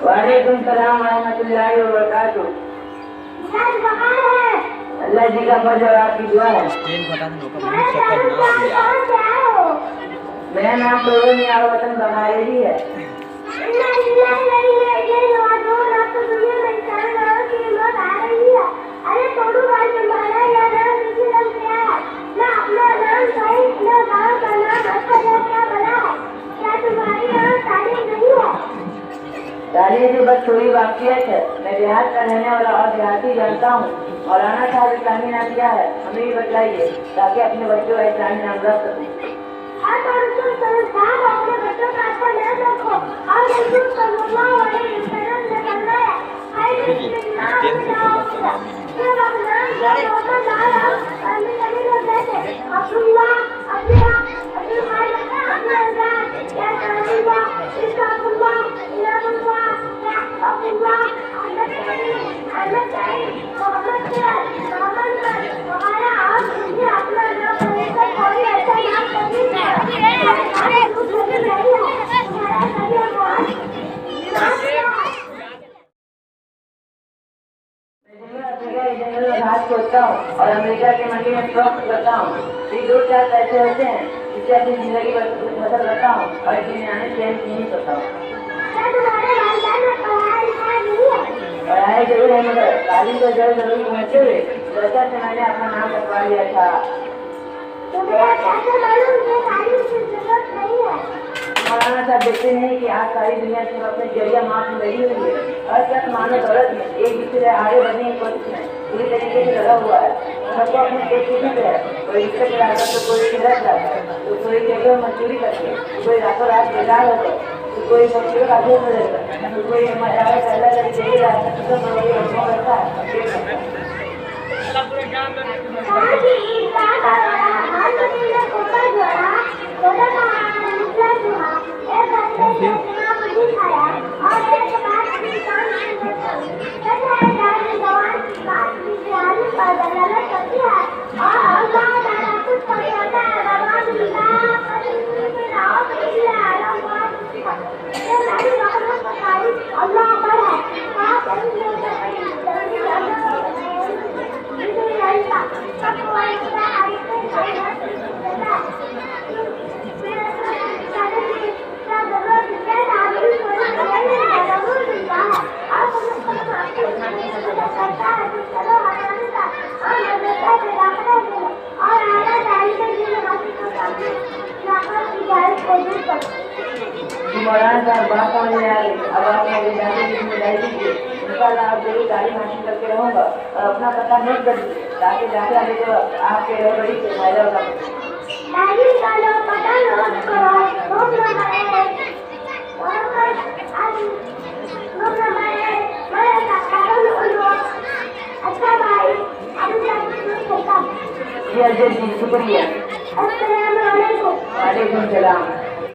वालेकुम सलाम रहमतुल्लाहि व बरकातुहू। अल्लाह जी का फजल और आपकी दुआ है। मेरा नाम तो नहीं आ वतन बघारे ही है। अरे छोड़ू भाई तुम्हारा या नाम किसी नाम क्या है ना अपना नाम सही ना गाँव का नाम अच्छा या क्या बना है क्या तुम्हारी यहाँ तारीफ नहीं है? तारीफ की बस थोड़ी वाकियत है। मैं देहात का रहने वाला और देहाती जानता हूँ। मौलाना साहब इस्लामी नाम क्या है हमें भी बताइए ताकि अपने बच्चों का इस्लामी नाम रख सकूँ। अपने बच्चों का अच्छा नाम रखो और रसूल सल्लल्लाहु अलैहि वसल्लम ने फरमाया सोचता हूँ और अमेरिका की मंडी में स्टॉक करता हूँ। दो चार पैसे होते हैं जिससे अपनी जिंदगी बसर करता हूँ और इतने आने चैन नहीं करता हूँ। पढ़ाई जरूर है मगर तालीम तो जरूरी होते हुए जैसा से मैंने अपना नाम लिखवा लिया था। मौलाना साहब देखते नहीं कि आज सारी दुनिया सिर्फ अपने जरिया मार्ग में लगी हुई है। हर शख्स मानव दौलत में एक दूसरे आगे बढ़ने की कोशिश में पूरी तरीके से लगा हुआ है। सबको अपनी पेशेंट है। कोई रिश्ते के लाकर तो कोई किधर जाता है तो कोई जगह मजदूरी करते हैं कोई रातों रात बेकार होता है तो कोई बच्चों का अध्ययन हो जाता है तो कोई मजाक पैदा करके रहता है। मौलाना साहब बात समझ में आ गई। अब आप मेरे जाने की जिम्मेदारी दीजिए। इंशाअल्लाह आप जरूर तालीम हासिल करके रहूँगा और अपना पता नोट कर दीजिए ताकि जाते आगे जो आपके रबड़ी से फायदा होगा। जी शुक्रिया। वालेकुम सलाम।